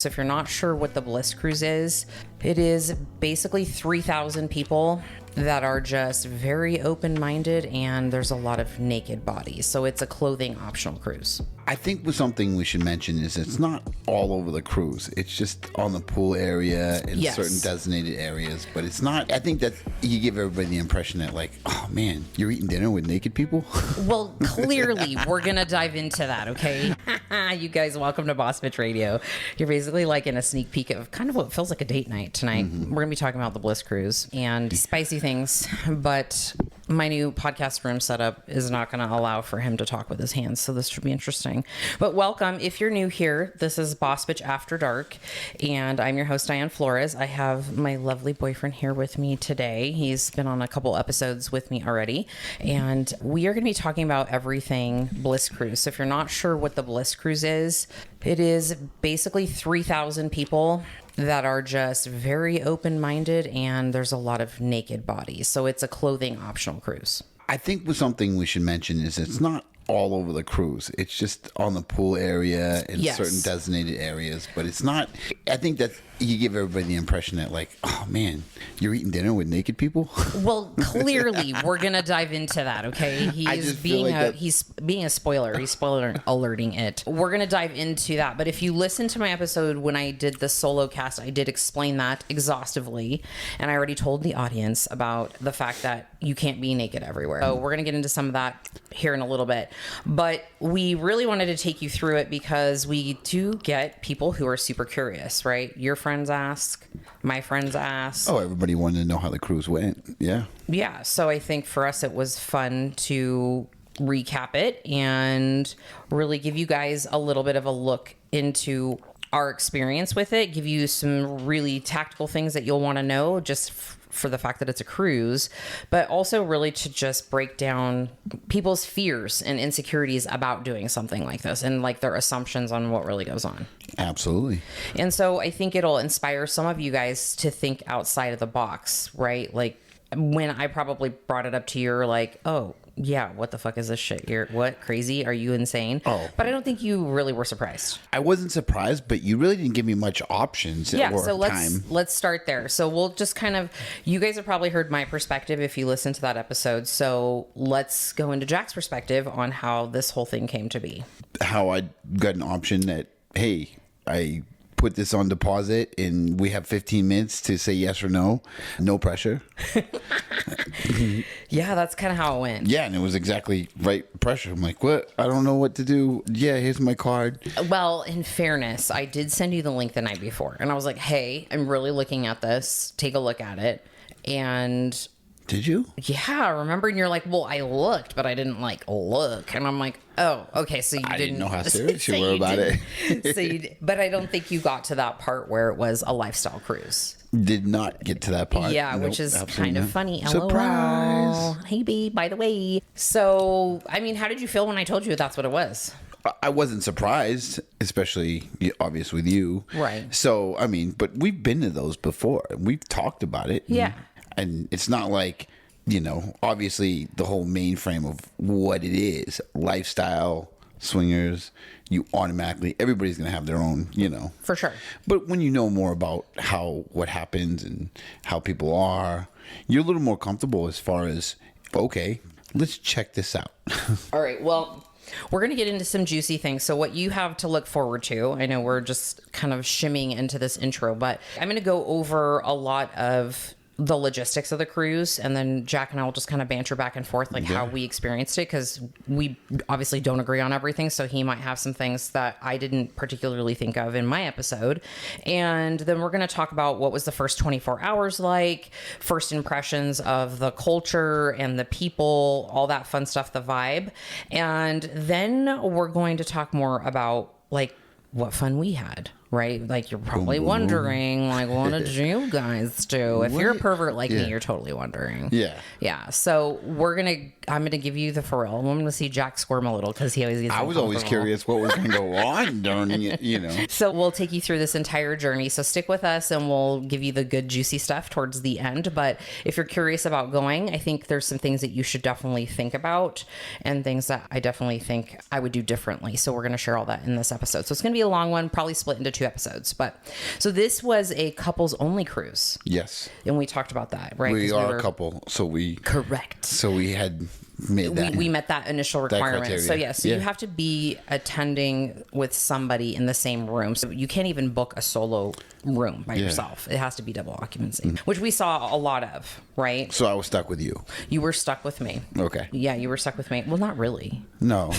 So if you're not sure what the Bliss Cruise is, it is basically 3,000 people that are just very open-minded, and there's a lot of naked bodies. So it's a clothing optional cruise. I think something we should mention is it's not all over the cruise. It's just on the pool area in certain designated areas. But it's not, I think that you give everybody the impression that like, oh man, you're eating dinner with naked people? Well, clearly we're going to dive into that, okay? You guys, welcome to Boss Bitch Radio. You're basically like in a sneak peek of kind of what feels like a date night tonight. We're going to be talking about the Bliss Cruise and spicy things, but my new podcast room setup is not going to allow for him to talk with his hands, so this should be interesting. But welcome. If you're new here, this is Boss Bitch After Dark, and I'm your host, Diane Flores. I have my lovely boyfriend here with me today. He's been on a couple episodes with me already, and we are going to be talking about everything Bliss Cruise. So if you're not sure what the Bliss Cruise is, it is basically 3,000 people that are just very open-minded, and there's a lot of naked bodies. So it's a clothing optional cruise. I think something we should mention is it's not all over the cruise. It's just on the pool area in certain designated areas. But it's not, I think that you give everybody the impression that like, oh man, you're eating dinner with naked people? Well, clearly we're going to dive into that, okay? He's being a spoiler. He's spoiler alerting it. We're going to dive into that. But if you listen to my episode when I did the solo cast, I did explain that exhaustively. And I already told the audience about the fact that you can't be naked everywhere. So we're going to get into some of that here in a little bit. But we really wanted to take you through it because we do get people who are super curious, right? Your friends ask, my friends ask. Oh, everybody wanted to know how the cruise went. Yeah. Yeah. So I think for us, it was fun to recap it and really give you guys a little bit of a look into our experience with it, give you some really tactical things that you'll want to know just for the fact that it's a cruise, but also really to just break down people's fears and insecurities about doing something like this and like their assumptions on what really goes on. Absolutely. And so I think it'll inspire some of you guys to think outside of the box, right? Like when I probably brought it up to you, you're like, oh, yeah, what the fuck is this shit? You're what? Crazy? Are you insane? Oh. But I don't think you really were surprised. I wasn't surprised, but you really didn't give me much options yeah, or so time. Let's start there. So we'll just kind of, you guys have probably heard my perspective if you listen to that episode. So let's go into Jack's perspective on how this whole thing came to be. How I got an option that, hey, I put this on deposit and we have 15 minutes to say yes or no. No pressure. Yeah, that's kind of how it went. Yeah, and it was exactly right pressure. I'm like, what? I don't know what to do. Yeah, here's my card. Well, in fairness, I did send you the link the night before. And I was like, hey, I'm really looking at this. Take a look at it. And... Did you? Yeah, remember? And you're like, well, I looked, but I didn't like look. And I'm like, oh, okay. So I didn't know how serious you were about it. But I don't think you got to that part where it was a lifestyle cruise. Did not get to that part. Yeah, which is kind of funny. Surprise. LOL. Hey, babe, by the way. So, I mean, how did you feel when I told you that's what it was? I wasn't surprised, especially obvious with you. Right. So, I mean, but we've been to those before. We've talked about it. Yeah. And it's not like, you know, obviously the whole mainframe of what it is, lifestyle, swingers, you automatically, everybody's going to have their own, you know. For sure. But when you know more about what happens and how people are, you're a little more comfortable as far as, okay, let's check this out. All right. Well, we're going to get into some juicy things. So what you have to look forward to, I know we're just kind of shimming into this intro, but I'm going to go over a lot of the logistics of the cruise, and then Jack and I will just kind of banter back and forth like how we experienced it, because we obviously don't agree on everything, so he might have some things that I didn't particularly think of in my episode. And then we're going to talk about what was the first 24 hours like, first impressions of the culture and the people, all that fun stuff, the vibe. And then we're going to talk more about like what fun we had. Right? Like, you're probably wondering, like, what did you guys do? If you're a pervert like me, you're totally wondering. Yeah. Yeah. So I'm going to give you the for real. I'm going to see Jack squirm a little because he always gets I was always curious what was going to go on during it, you know. So we'll take you through this entire journey. So stick with us and we'll give you the good, juicy stuff towards the end. But if you're curious about going, I think there's some things that you should definitely think about and things that I definitely think I would do differently. So we're going to share all that in this episode. So it's going to be a long one, probably split into 2 episodes. But so this was a couples only cruise. Yes. And we talked about that, right? We are a couple, so we... Correct. So we had made that. We met that initial requirement. So yes, you have to be attending with somebody in the same room. So you can't even book a solo room by yourself. It has to be double occupancy, which we saw a lot of, right? So I was stuck with you. You were stuck with me. Okay. Yeah, you were stuck with me. Well, not really. No.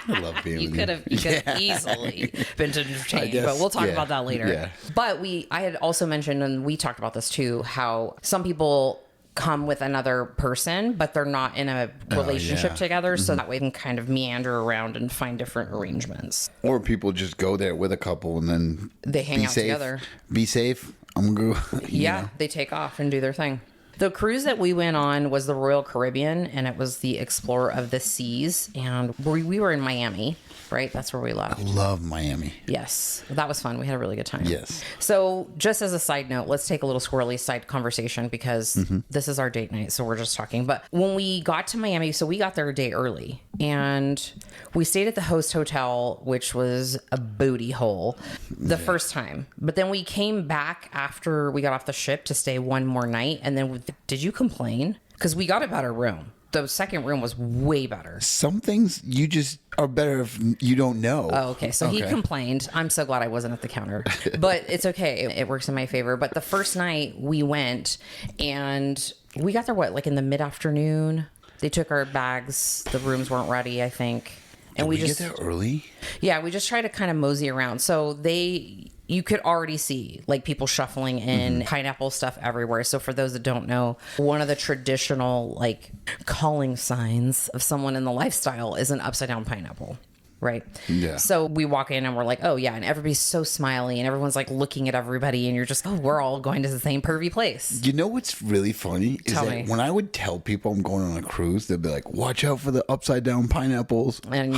I love being with you. You could have easily been entertained, but we'll talk about that later. Yeah. But I had also mentioned, and we talked about this too, how some people come with another person, but they're not in a relationship together. So that way they can kind of meander around and find different arrangements. Or people just go there with a couple and then they hang out together. Be safe. I'm going to go. They take off and do their thing. The cruise that we went on was the Royal Caribbean, and it was the Explorer of the Seas. And we were in Miami, right? That's where we left. I love Miami. Yes. That was fun. We had a really good time. Yes. So just as a side note, let's take a little squirrely side conversation because this is our date night. So we're just talking. But when we got to Miami, so we got there a day early and we stayed at the host hotel, which was a booty hole the first time. But then we came back after we got off the ship to stay one more night. And then did you complain? Because we got a better room. The second room was way better. Some things you just are better if you don't know. Oh, okay. So he complained. I'm so glad I wasn't at the counter, but it's okay. It works in my favor. But the first night we went and we got there, like in the mid-afternoon? They took our bags. The rooms weren't ready, I think. And Did we just get there early? Yeah, we just tried to kind of mosey around. So you could already see like people shuffling in, pineapple stuff everywhere. So for those that don't know, one of the traditional like calling signs of someone in the lifestyle is an upside down pineapple. Right. Yeah. So we walk in and we're like, oh yeah. And everybody's so smiley and everyone's like looking at everybody and you're just, oh, we're all going to the same pervy place. You know what's really funny is that when I would tell people I'm going on a cruise, they'd be like, watch out for the upside down pineapples. And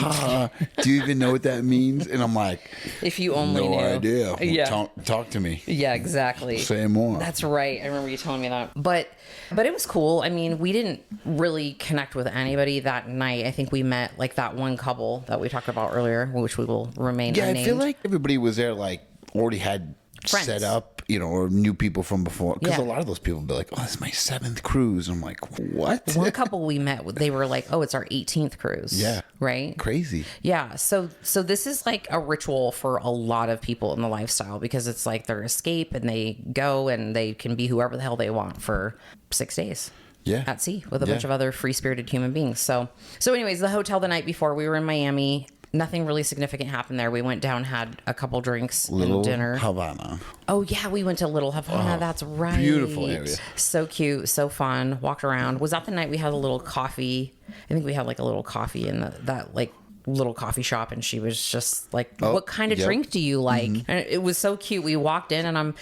do you even know what that means? And I'm like, if you only knew. No idea. Yeah. Talk to me. Yeah, exactly. Say more. That's right. I remember you telling me that. But it was cool. I mean, we didn't really connect with anybody that night. I think we met like that one couple that we talked about earlier, which we will remain unnamed. I feel like everybody was there like already had friends set up, or knew people from before. Because a lot of those people would be like, oh, this is my 7th cruise. I'm like, what? One couple we met, they were like, oh, it's our 18th cruise. Yeah. Right? Crazy. Yeah. So this is like a ritual for a lot of people in the lifestyle because it's like their escape and they go and they can be whoever the hell they want for 6 days. Yeah. At sea with a bunch of other free-spirited human beings. So anyways, the hotel the night before, we were in Miami. Nothing really significant happened there. We went down, had a couple drinks and dinner. Havana. Oh, yeah. We went to Little Havana. That's right. Beautiful area. So cute. So fun. Walked around. Was that the night we had a little coffee? I think we had like a little coffee in that like little coffee shop and she was just like, what kind of drink do you like? And it was so cute. We walked in and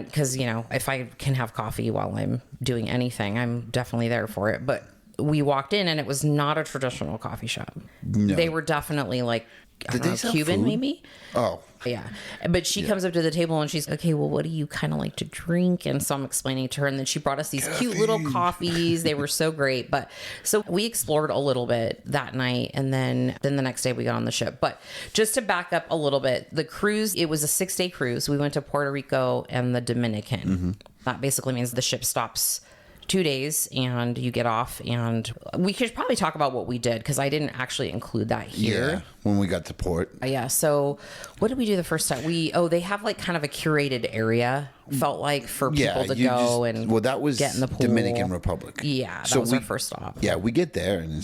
because if I can have coffee while I'm doing anything, I'm definitely there for it. But we walked in and it was not a traditional coffee shop. No. They were definitely like, I don't know, Cuban food? Maybe. Oh. Yeah. But she comes up to the table and she's, okay, well, what do you kind of like to drink? And so I'm explaining to her. And then she brought us these cute little coffees. They were so great. But so we explored a little bit that night. And then the next day we got on the ship. But just to back up a little bit, the cruise, it was a 6-day cruise. We went to Puerto Rico and the Dominican. That basically means the ship stops 2 days and you get off, and we could probably talk about what we did because I didn't actually include that here. Yeah, when we got to port. Yeah. So what did we do the first time? They have like kind of a curated area, felt like, for people to go and that was get in the pool. Dominican Republic. Yeah, that was our first stop. Yeah, we get there and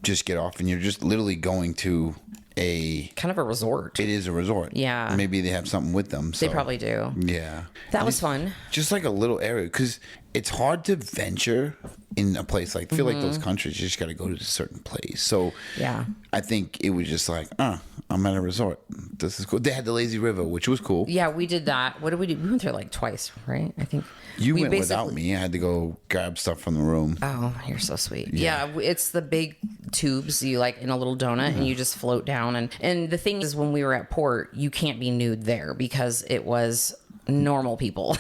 just get off and you're just literally going to a kind of a resort. It is a resort. Yeah. Maybe they have something with them. So. They probably do. Yeah. That was fun. Just like a little area because it's hard to venture in a place like, I feel like those countries, you just got to go to a certain place. So yeah, I think it was just like, I'm at a resort. This is cool. They had the lazy river, which was cool. Yeah, we did that. What did we do? We went there like twice, right? I think you went without me. I had to go grab stuff from the room. Oh, you're so sweet. Yeah, it's the big tubes you like in a little donut and you just float down. And the thing is, when we were at port, you can't be nude there because it was normal people.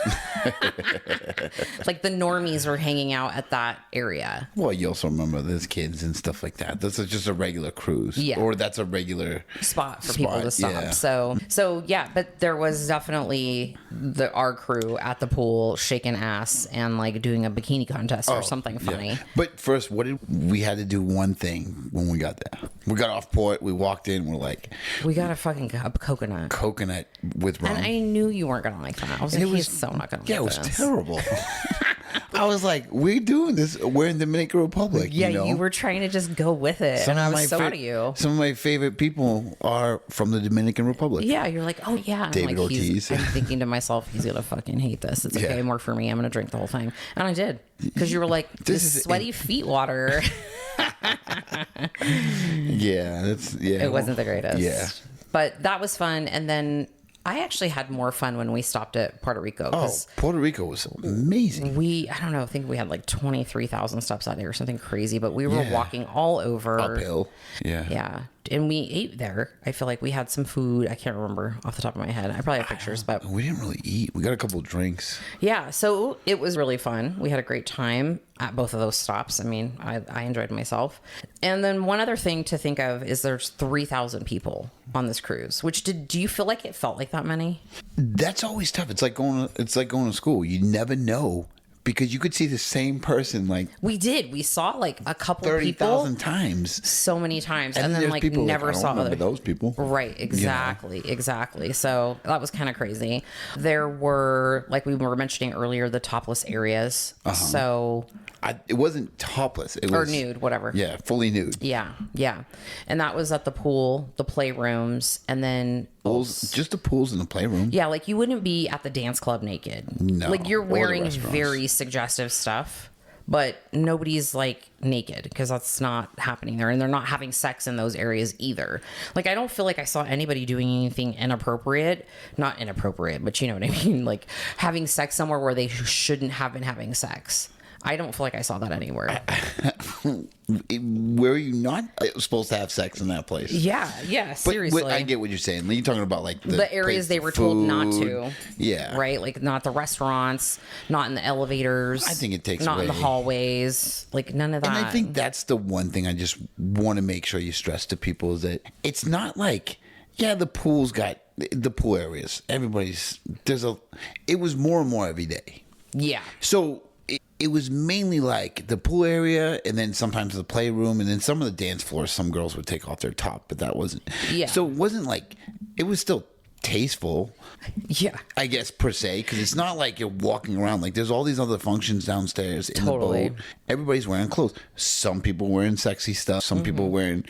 Like the normies were hanging out at that area. Well, you also remember there's kids and stuff like that. That's just a regular cruise. Yeah. Or that's a regular spot for people to stop. Yeah. So yeah, but there was definitely our crew at the pool shaking ass and like doing a bikini contest or something funny. Yeah. But first, we had to do one thing when we got there. We got off port, we walked in, we're like, we got a fucking coconut with rum. And I knew you weren't gonna like that. I was like, he's so not gonna like this. Yeah, it was terrible. I was like, we're doing this. We're in the Dominican Republic. Yeah, you know? you were trying to just go with it. And I was so proud of you. Some of my favorite people are from the Dominican Republic. Yeah, you're like, oh yeah. David Ortiz. I'm thinking to myself, he's gonna fucking hate this. It's okay, more for me. I'm gonna drink the whole thing. And I did. Because you were like, this sweaty feet water. It wasn't the greatest. Yeah. But that was fun. And then I actually had more fun when we stopped at Puerto Rico. Oh, Puerto Rico was amazing. I think we had like 23,000 steps that day or something crazy, but we were walking all over. Uphill. Yeah. Yeah. And we ate there. I feel like we had some food. I can't remember off the top of my head. I probably have pictures, but we didn't really eat. We got a couple of drinks. Yeah. So it was really fun. We had a great time at both of those stops. I mean, I enjoyed myself. And then one other thing to think of is there's 3,000 people on this cruise, which do you feel like it felt like that many? That's always tough. It's like going to school. You never know. Because you could see the same person like we did. We saw like a couple 30,000 times, so many times, and then like never saw those people. Right? Exactly. Exactly. So that was kind of crazy. There were, like we were mentioning earlier, the topless areas. So it wasn't topless. It was nude, whatever. Yeah, fully nude. Yeah, yeah. And that was at the pool, the playrooms, and then just the pools and the playroom. Yeah, like you wouldn't be at the dance club naked. No, like you're wearing very suggestive stuff, but nobody's like naked because that's not happening there, and they're not having sex in those areas either. Like I don't feel like I saw anybody doing anything inappropriate. Not inappropriate, but you know what I mean. Like having sex somewhere where they shouldn't have been having sex. I don't feel like I saw that anywhere. Were you not supposed to have sex in that place? Yeah, seriously. But I get what you're saying. You're talking about like the areas they were told not to. Yeah. Right? Like not the restaurants, not in the elevators. I think it takes not away. in the hallways. Like none of that. And I think that's the one thing I just want to make sure you stress to people is that it's not like, the pool's got the pool areas. It was more and more every day. Yeah. So it was mainly like the pool area and then sometimes the playroom and then some of the dance floors, some girls would take off their top, but that wasn't. Yeah. So it wasn't like, it was still tasteful. Yeah. I guess per se, because it's not like you're walking around. Like there's all these other functions downstairs in the boat. Everybody's wearing clothes. Some people wearing sexy stuff. Some people wearing,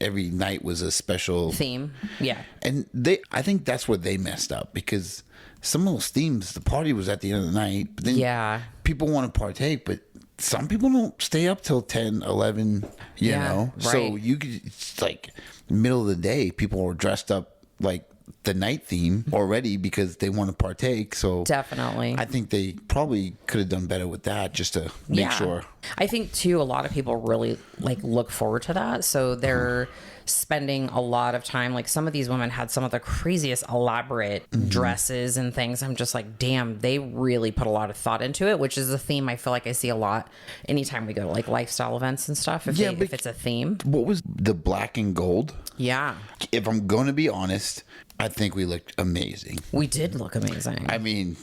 every night was a special theme. Yeah. And I think that's where they messed up because some of those themes, the party was at the end of the night, but then people want to partake, but some people don't stay up till 10, 11, you know? Right. So it's like middle of the day, people are dressed up like the night theme already because they want to partake. So definitely, I think they probably could have done better with that just to make sure. I think too, a lot of people really like look forward to that. So they're spending a lot of time. Like some of these women had some of the craziest elaborate dresses and things. I'm just like, damn, they really put a lot of thought into it, which is a theme I feel like I see a lot anytime we go to like lifestyle events and stuff. If it's a theme. What was the black and gold? Yeah. If I'm going to be honest, I think we looked amazing. We did look amazing. I mean,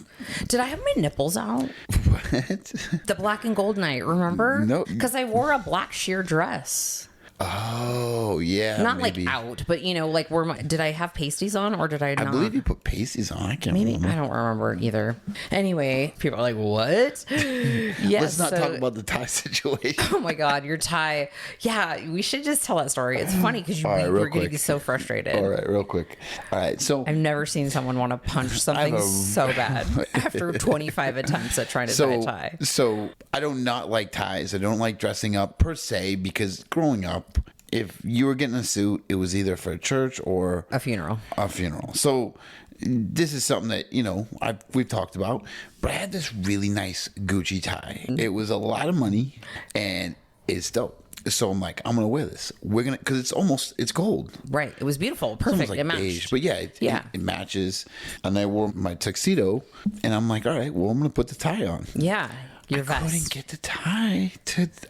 did I have my nipples out? What? The black and gold night, remember? No. Because I wore a black sheer dress. Oh, yeah. Not maybe. like out, but like did I have pasties on or did I not? I believe you put pasties on. I can't remember. I don't remember either. Anyway, people are like, what? Yes. Let's not talk about the tie situation. Oh my God, your tie. Yeah, we should just tell that story. It's funny because we're getting so frustrated. All right, real quick. All right, so I've never seen someone want to punch something so bad after 25 attempts at trying to tie a tie. So I do not like ties. I don't like dressing up per se because growing up, if you were getting a suit, it was either for a church or a funeral. So this is something that, we've talked about, but I had this really nice Gucci tie. It was a lot of money and it's dope. So I'm like, I'm gonna wear this. We're gonna, because it's gold. Right. It was beautiful. It's Perfect. like It matched. beige, but it matches. And I wore my tuxedo, and I'm like, all right, well, I'm gonna put the tie on. Yeah. Your vest. I couldn't get the tie.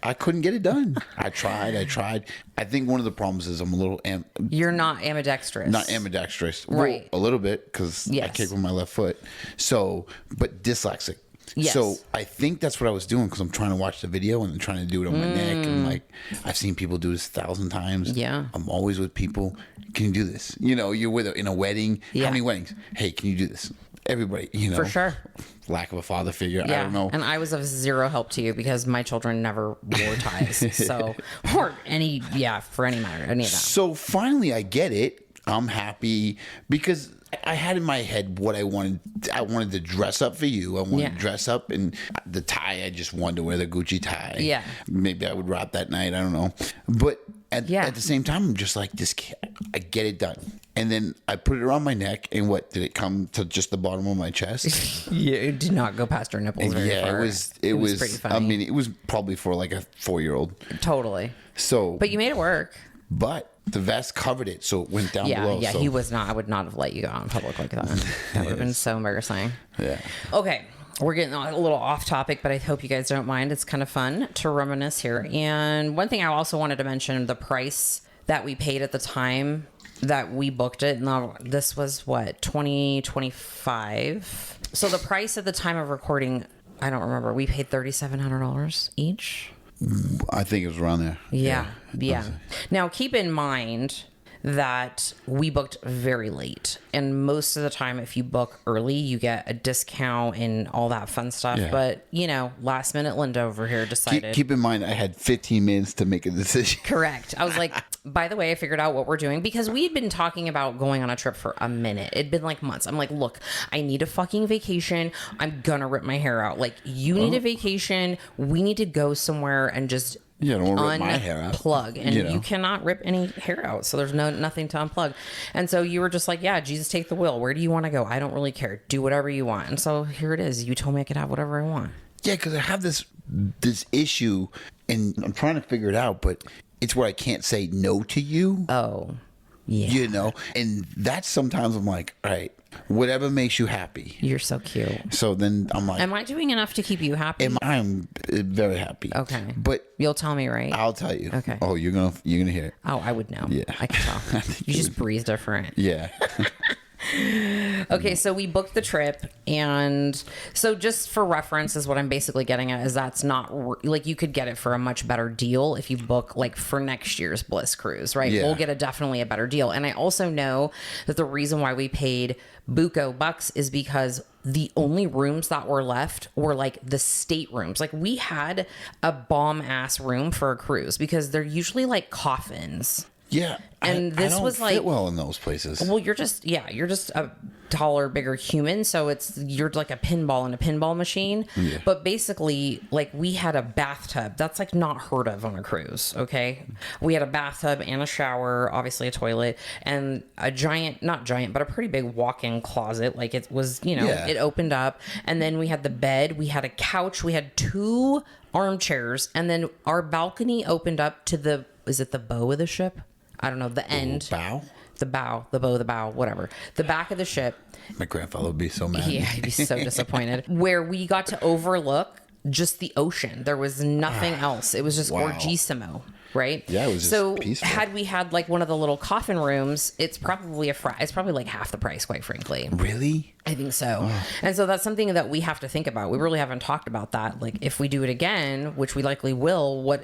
I couldn't get it done. I tried. I think one of the problems is I'm a little. You're not ambidextrous. Not ambidextrous. Right. Well, a little bit, because I kick with my left foot. So, but dyslexic. Yes. So I think that's what I was doing, because I'm trying to watch the video and then trying to do it on my neck. And like, I've seen people do this 1,000 times. Yeah. I'm always with people. Can you do this? You're with in a wedding. Yeah. How many weddings? Hey, can you do this? Everybody, For sure. Lack of a father figure. Yeah. I don't know. And I was of zero help to you because my children never wore ties. So, or any, for any matter, any of that. So finally I get it. I'm happy because I had in my head what I wanted. I wanted to dress up for you. I wanted to dress up, and the tie, I just wanted to wear the Gucci tie. Yeah. Maybe I would rock that night. I don't know. But at the same time, I'm just like, I get it done. And then I put it around my neck, and what, did it come to just the bottom of my chest? Yeah, it did not go past your nipples very far. It was pretty funny. I mean, it was probably for like a 4-year-old. Totally. So, but you made it work. But the vest covered it, so it went down below. Yeah, so. he was not. I would not have let you go out in public like that. That would have been so embarrassing. Yeah. Okay. We're getting a little off topic, but I hope you guys don't mind. It's kind of fun to reminisce here. And one thing I also wanted to mention, the price that we paid at the time that we booked it. Now, this was what, 2025? So the price at the time of recording, I don't remember. We paid $3,700 each. I think it was around there. Yeah. Now, keep in mind that we booked very late, and most of the time if you book early you get a discount and all that fun stuff. But last minute Linda over here decided. Keep in mind I had 15 minutes to make a decision. Correct. I was like, by the way, I figured out what we're doing, because we'd been talking about going on a trip for a minute. It'd been like months. I'm like, look, I need a fucking vacation. I'm gonna rip my hair out. Like, you need a vacation. We need to go somewhere and just don't rip my hair out. Unplug. And you cannot rip any hair out. So there's nothing to unplug. And so you were just like, yeah, Jesus, take the wheel. Where do you want to go? I don't really care. Do whatever you want. And so here it is. You told me I could have whatever I want. Yeah, because I have this issue, and I'm trying to figure it out, but it's where I can't say no to you. Oh, yeah. And that's sometimes I'm like, all right, whatever makes you happy. You're so cute. So then I'm like, am I doing enough to keep you happy? I'm very happy. Okay. But you'll tell me, right? I'll tell you. Okay. Oh, you're gonna hear it. Oh, I would know. Yeah. I can tell. You just breathe different. Yeah. Okay, so we booked the trip, and so just for reference is what I'm basically getting at, is that's not like, you could get it for a much better deal if you book like for next year's Bliss Cruise, right? We'll get definitely a better deal. And I also know that the reason why we paid buco bucks is because the only rooms that were left were like the state rooms. Like, we had a bomb ass room for a cruise because they're usually like coffins. Yeah, and this I don't was fit like, well in those places. Well, you're just a taller, bigger human, so you're like a pinball in a pinball machine. Yeah. But basically, like, we had a bathtub that's like not heard of on a cruise. Okay, we had a bathtub and a shower, obviously a toilet, and a not giant, but a pretty big walk-in closet. Like, it was, it opened up, and then we had the bed, we had a couch, we had 2 armchairs, and then our balcony opened up to is it the bow of the ship? I don't know, the end. Bow? The bow, whatever. The back of the ship. My grandfather would be so mad. Yeah, he'd be so disappointed. Where we got to overlook just the ocean. There was nothing else. It was just orgissimo, right? Yeah, it was just peaceful. Had we had like one of the little coffin rooms, it's probably it's probably like half the price, quite frankly. Really? I think so. Oh. And so that's something that we have to think about. We really haven't talked about that. Like, if we do it again, which we likely will,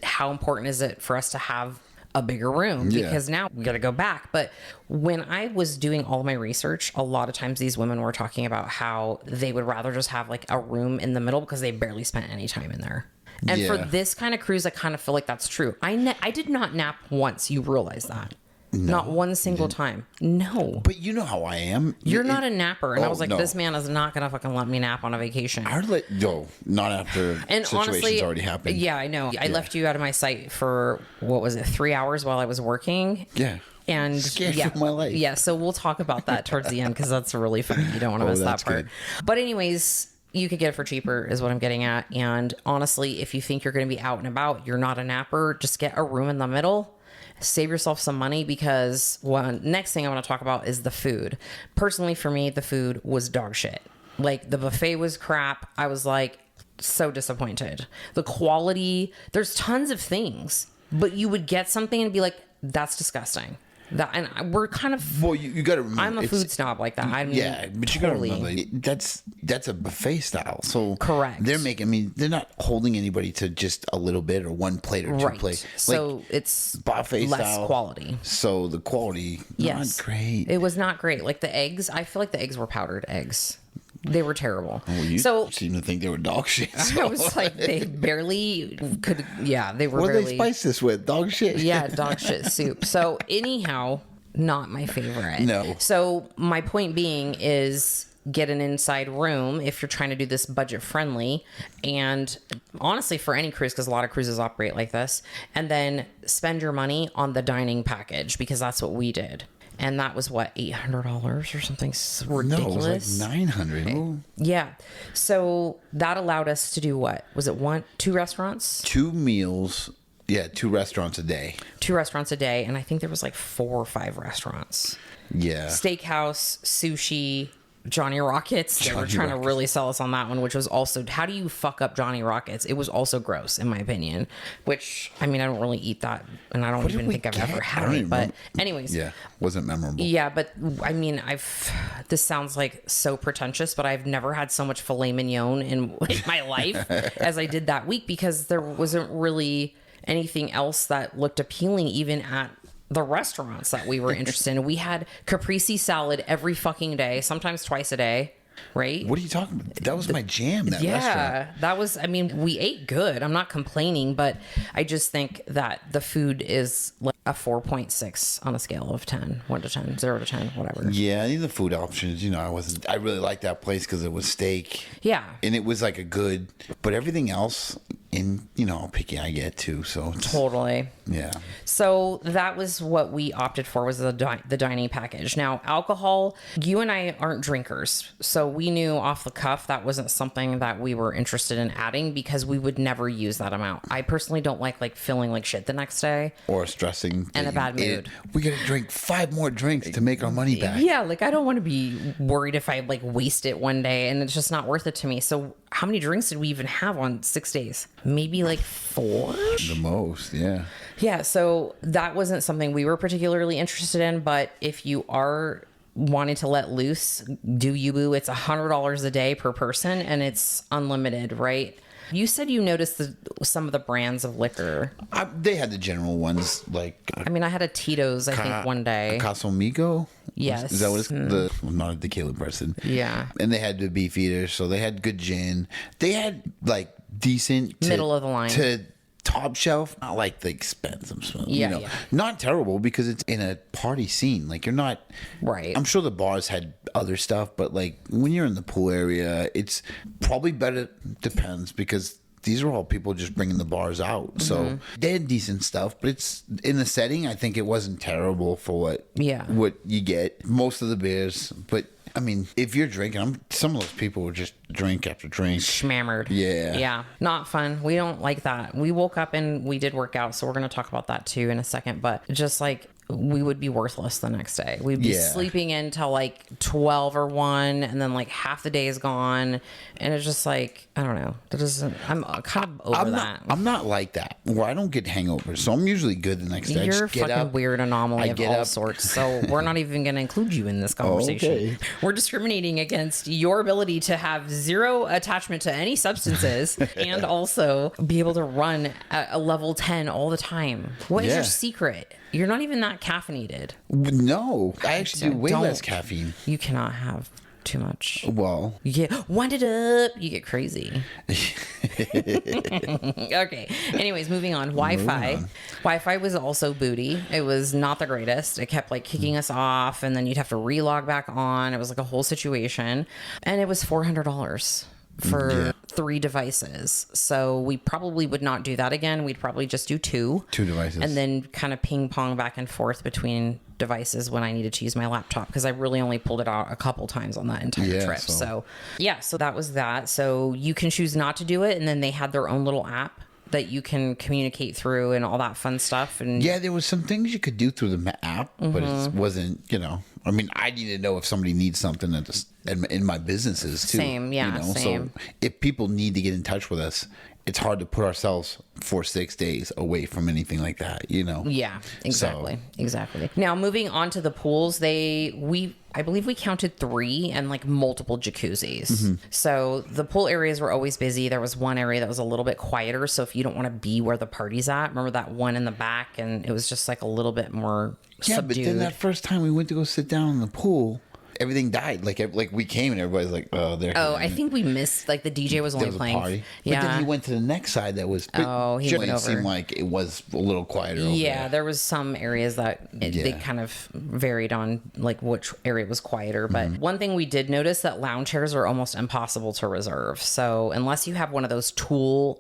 how important is it for us to have a bigger room? Because now we got to go back. But when I was doing all my research, a lot of times these women were talking about how they would rather just have like a room in the middle because they barely spent any time in there. And for this kind of cruise, I kind of feel like that's true. I did not nap once. You realize that? No, not one single time. No. But you know how I am. You're not a napper. And I was like, this man is not going to fucking let me nap on a vacation. I'd not after and situation's honestly, already happened. Yeah, I know. I left you out of my sight for, 3 hours while I was working? Yeah. And scared for my life. Yeah, so we'll talk about that towards the end because that's really funny. You don't want to miss that part. Good. But anyways, you could get it for cheaper is what I'm getting at. And honestly, if you think you're going to be out and about, you're not a napper, just get a room in the middle. Save yourself some money, because next thing I want to talk about is the food. Personally, for me, the food was dog shit. Like, the buffet was crap. I was like so disappointed. The quality, there's tons of things, but you would get something and be like, that's disgusting. And we're kind of, well, you got to remember, I'm a food snob like that. I mean, yeah, but you got to remember, that's a buffet style. So correct. They're not holding anybody to just a little bit or one plate or two plates. So it's buffet less style quality. So the quality, not great. It was not great. Like the eggs, I feel like the eggs were powdered eggs. They were terrible. Well, you seem to think they were dog shit. So. I was like, they barely could. Yeah, they were. What barely, did they spice this with? Dog shit. Yeah, dog shit soup. So anyhow, not my favorite. No. So my point being is, get an inside room if you're trying to do this budget friendly, and honestly for any cruise, because a lot of cruises operate like this, and then spend your money on the dining package, because that's what we did. And that was what, $800 or something ridiculous? No, it was like $900. Yeah. So that allowed us to do what? Was it two restaurants? 2 meals. Yeah, 2 restaurants a day. 2 restaurants a day. And I think there was like 4 or 5 restaurants. Yeah. Steakhouse, sushi, Johnny Rockets. They were trying to really sell us on that one, which was also, how do you fuck up Johnny Rockets? It was also gross, in my opinion, which, I mean, I don't really eat that, and I don't even think I've ever had it. But anyways. Yeah, wasn't memorable. Yeah, but I mean, this sounds like so pretentious, but I've never had so much filet mignon in my life as I did that week, because there wasn't really anything else that looked appealing, even at the restaurants that we were interested in. We had caprese salad every fucking day, sometimes twice a day, right? What are you talking about? That was my jam, that restaurant. Yeah, that was, I mean, we ate good. I'm not complaining, but I just think that the food is like a 4.6 on a scale of 10, 1 to 10, 0 to 10, whatever. Yeah, I think the food options, I really liked that place because it was steak. Yeah. And it was like but everything else, and how picky I get too, so totally. Yeah. So that was what we opted for, was the dining package. Now, alcohol, you and I aren't drinkers, so we knew off the cuff that wasn't something that we were interested in adding, because we would never use that amount. I personally don't like feeling like shit the next day, or stressing and a bad mood. We gotta drink 5 more drinks to make our money back. Yeah, like I don't want to be worried if I waste it one day, and it's just not worth it to me. So how many drinks did we even have on 6 days? Maybe 4? The most, yeah. Yeah, so that wasn't something we were particularly interested in, but if you are wanting to let loose, do you, boo. It's $100 a day per person, and it's unlimited, right? You said you noticed some of the brands of liquor. They had the general ones, I mean, I had a Tito's, I think, one day. Casamigo? Yes. Is that what it's not a tequila person. Yeah. And they had the beef eaters, so they had good gin. They had decent middle of the line to top shelf, not like the expensive stuff. Yeah. Not terrible, because it's in a party scene. You're not right. I'm sure the bars had other stuff, but when you're in the pool area, it's probably better. Depends, because these are all people just bringing the bars out. So they had decent stuff, but it's in the setting. I think it wasn't terrible for what you get. Most of the beers, but I mean, if you're drinking, some of those people would just drink after drink. Schmammered. Yeah. Yeah. Not fun. We don't like that. We woke up and we did work out, so we're going to talk about that too in a second. But just we would be worthless the next day. We'd be sleeping until 12 or 1, and then half the day is gone. And it's just I don't know. I'm kind of over that. I'm not like that, where I don't get hangovers. So I'm usually good the next day. You're a fucking weird anomaly of all sorts. So we're not even going to include you in this conversation. Okay. We're discriminating against your ability to have zero attachment to any substances and also be able to run at a level 10 all the time. What is your secret? You're not even that caffeinated. No, I actually do way less caffeine. You cannot have too much. Well, you get wind it up, you get crazy. Okay. Anyways, moving on. Wi-Fi was also booty. It was not the greatest. It kept kicking us off, and then you'd have to relog back on. It was a whole situation, and it was $400 for 3 devices. So we probably would not do that again. We'd probably just do 2 devices, and then kind of ping pong back and forth between devices when I needed to use my laptop, because I really only pulled it out a couple times on that entire trip. So that was that. So you can choose not to do it, and then they had their own little app that you can communicate through and all that fun stuff. And yeah, there was some things you could do through the app, but it wasn't, I mean, I need to know if somebody needs something in my businesses too. Same. So if people need to get in touch with us, it's hard to put ourselves for 6 days away from anything like that, Yeah, exactly. Exactly. Now, moving on to the pools, I believe we counted 3 and like multiple jacuzzis. So the pool areas were always busy. There was one area that was a little bit quieter. So if you don't want to be where the party's at, remember that one in the back, and it was just like a little bit more subdued. But then that first time we went to go sit down in the pool, everything died. Like we came and everybody's like, "Oh, there." Oh, I think we missed. Like the DJ was only playing. Party. Yeah. But then he went to the next side that was. He went over. It seemed like it was a little quieter. Over there was some areas that they kind of varied on, like which area was quieter. But one thing we did notice, that lounge chairs are almost impossible to reserve. So unless you have one of those towel,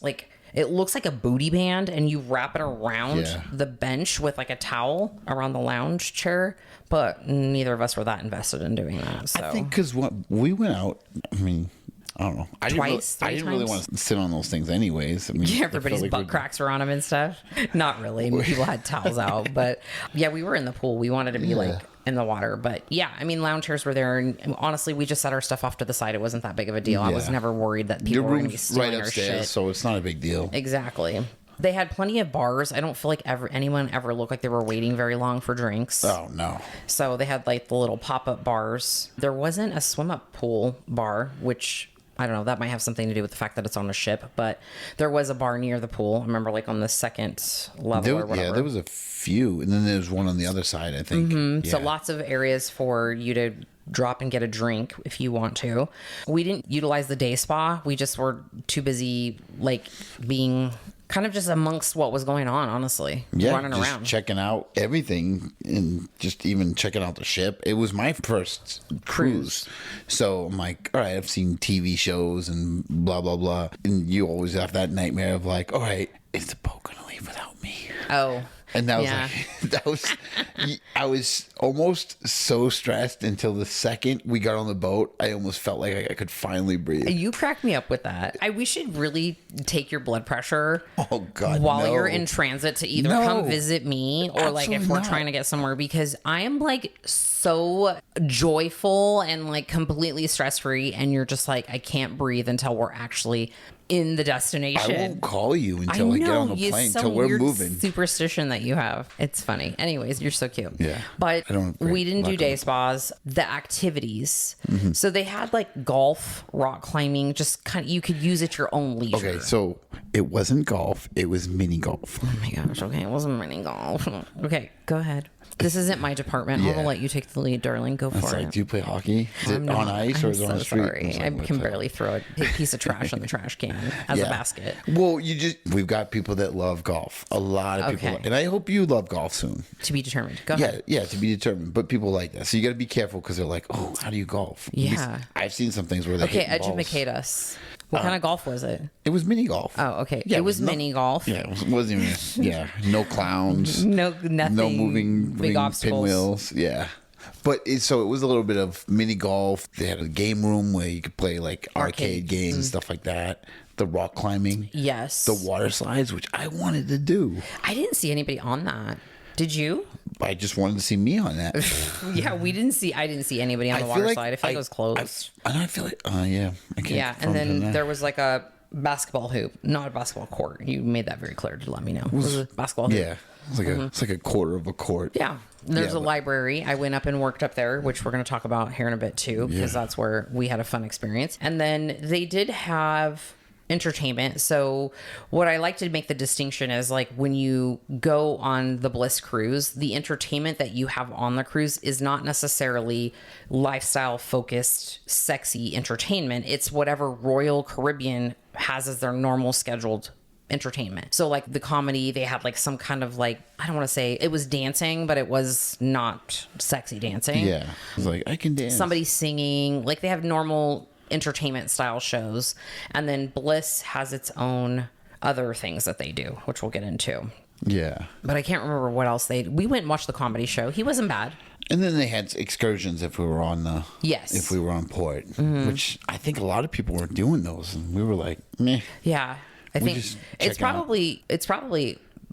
like. It looks like a booty band, and you wrap it around the bench with like a towel around the lounge chair. But neither of us were that invested in doing that. So. I think because we went out, I mean, I don't know. I didn't really want to sit on those things anyways. I mean, everybody's butt cracks were on them and stuff. Not really. People had towels out. But yeah, we were in the pool. We wanted to be like in the water. But yeah, I mean, lounge chairs were there. And honestly, we just set our stuff off to the side. It wasn't that big of a deal. I was never worried that people were going to be stealing our shit. So it's not a big deal. Exactly. They had plenty of bars. I don't feel like anyone ever looked like they were waiting very long for drinks. Oh, no. So they had like the little pop-up bars. There wasn't a swim-up pool bar, which... I don't know. That might have something to do with the fact that it's on a ship, but there was a bar near the pool. I remember, like on the second level or whatever. Yeah, there was a few, and then there was one on the other side, I think. Yeah. So lots of areas for you to drop and get a drink if you want to. We didn't utilize the day spa. We just were too busy, like being kind of just amongst what was going on, honestly. Running around. Checking out everything and just even checking out the ship. It was my first cruise. So I'm like, all right, I've seen TV shows and blah, blah, blah. And you always have that nightmare of like, all right, is the boat going to leave without me? Oh, and that was I was almost so stressed until the second we got on the boat. I almost felt like I could finally breathe. You cracked me up with that. We should really take your blood pressure. Oh God, while you're in transit to either come visit me or like if we're trying to get somewhere, because I am like so joyful and like completely stress free, and you're just like, I can't breathe until we're actually in the destination. I won't call you until I get on the plane, until we're moving. Superstition that you have. It's funny. Anyways, you're so cute. Yeah. But we didn't do day spas. The activities. So they had like golf, rock climbing, just kind of, you could use at your own leisure. Okay, so it wasn't golf. It was mini golf. Oh my gosh. Okay, it wasn't mini golf. Okay, go ahead. This isn't my department. I'm gonna let you take the lead, darling. Go for it. Do you play hockey? Is it on ice or is it on the street? Sorry. I can barely throw a piece of trash in the trash can as a basket. Well, we've got people that love golf. A lot of people. And I hope you love golf soon. To be determined. Go ahead. Yeah, to be determined. But people like that. So you got to be careful because they're like, oh, how do you golf? Yeah. I've seen some things where they hit balls. Educate us. What kind of golf was it? It was mini golf. Oh, okay. Yeah, it was mini golf. Yeah, it wasn't even. No clowns. Nothing. No moving big obstacles. Pinwheels. Yeah. But so it was a little bit of mini golf. They had a game room where you could play like arcade games and stuff like that. The rock climbing. Yes. The water slides, which I wanted to do. I didn't see anybody on that. Did you? I just wanted to see me on that. I didn't see anybody on the water slide. I feel like it was closed. I feel like, I can't. Yeah, and then there was like a basketball hoop, not a basketball court. You made that very clear to let me know. It was a basketball hoop. Yeah. It's like a quarter of a court. Yeah. There's a library. I went up and worked up there, which we're going to talk about here in a bit too, because that's where we had a fun experience. And then they did have entertainment. So what I like to make the distinction is like when you go on the Bliss Cruise, the entertainment that you have on the cruise is not necessarily lifestyle focused, sexy entertainment. It's whatever Royal Caribbean has as their normal scheduled entertainment. So like the comedy, they had like some kind of like, I don't want to say it was dancing, but it was not sexy dancing. Yeah. It was like, I can dance. Somebody singing, like they have normal entertainment style shows. And then Bliss has its own other things that they do, which we'll get into. Yeah. But I can't remember what else we went and watched the comedy show. He wasn't bad. And then they had excursions if we were on if we were on port, which I think a lot of people were doing those, and we were like, meh. Yeah, I think it's probably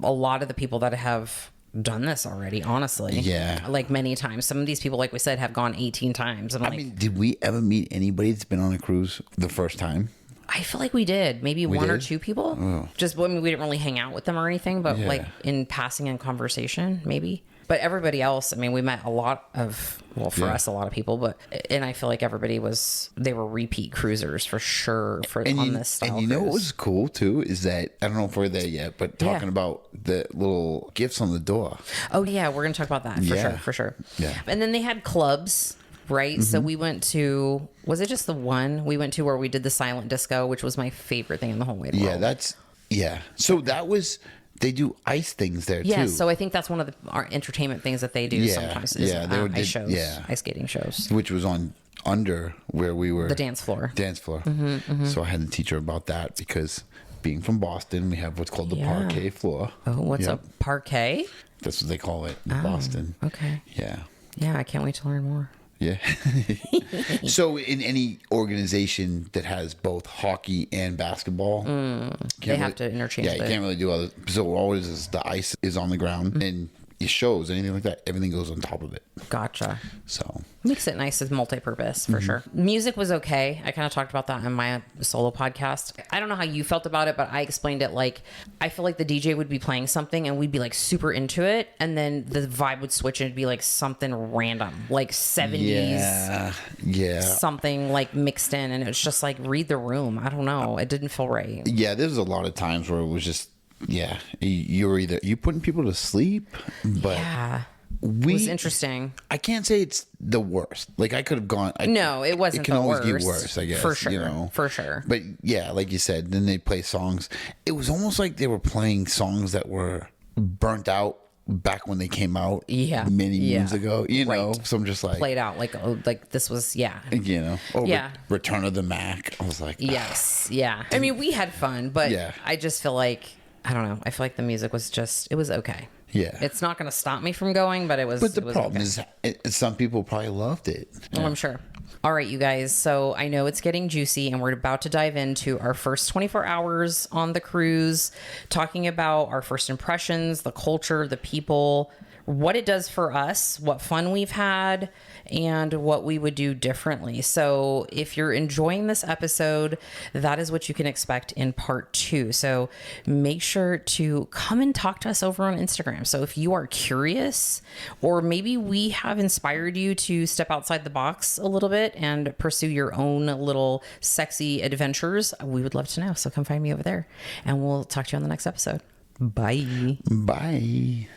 a lot of the people that have done this already. Honestly, yeah, like many times. Some of these people, like we said, have gone 18 times. And I mean, did we ever meet anybody that's been on a cruise the first time? I feel like we did. Maybe one or two people. Oh. Just, I mean, we didn't really hang out with them or anything, but like in passing in conversation, maybe. But everybody else, I mean, we met a lot of, for us, a lot of people, and I feel like they were repeat cruisers for sure on this style. And what was cool too is that, I don't know if we're there yet, but talking about the little gifts on the door. Oh yeah, we're going to talk about that for sure. Yeah. And then they had clubs, right? Mm-hmm. So we went to, was it just the one we went to where we did the silent disco, which was my favorite thing in the whole wide world. So that was... They do ice things there too. Yeah, so I think that's one of our entertainment things that they do sometimes. Is ice shows, ice skating shows, which was under where we were. The dance floor. Mm-hmm, mm-hmm. So I had to teach her about that because being from Boston, we have what's called the parquet floor. Oh, what's a parquet? That's what they call it in Boston. Okay. Yeah. Yeah, I can't wait to learn more. Yeah. So in any organization that has both hockey and basketball, they have to interchange. Yeah, you can't really do other. So always is the ice is on the ground and it shows anything like that. Everything goes on top of it. Gotcha. So makes it nice as multi-purpose for sure. Music was okay. I kind of talked about that in my solo podcast. I don't know how you felt about it, but I explained it like I feel like the DJ would be playing something and we'd be like super into it, and then the vibe would switch and it'd be like something random, like 70s, something like mixed in, and it's just like read the room. I don't know. It didn't feel right. Yeah, there's a lot of times where it was just you putting people to sleep, but it was interesting. I can't say it's the worst. Like I could have gone. No, it wasn't. It can the always worst. get worse, I guess. For sure. For sure. But yeah, like you said, then they'd play songs. It was almost like they were playing songs that were burnt out back when they came out many moons ago, know. So I'm just like played out like this was Return of the Mac. I was like, yes, yeah. I mean, we had fun, but I just feel like I don't know. I feel like the music was it was okay. Yeah, it's not going to stop me from going, but it was. But the problem is, some people probably loved it. Oh, I'm sure. All right, you guys. So I know it's getting juicy, and we're about to dive into our first 24 hours on the cruise, talking about our first impressions, the culture, the people, what it does for us, what fun we've had, and what we would do differently. So if you're enjoying this episode, that is what you can expect in part 2. So make sure to come and talk to us over on Instagram. So if you are curious, or maybe we have inspired you to step outside the box a little bit and pursue your own little sexy adventures, we would love to know. So come find me over there, and we'll talk to you on the next episode. Bye. Bye.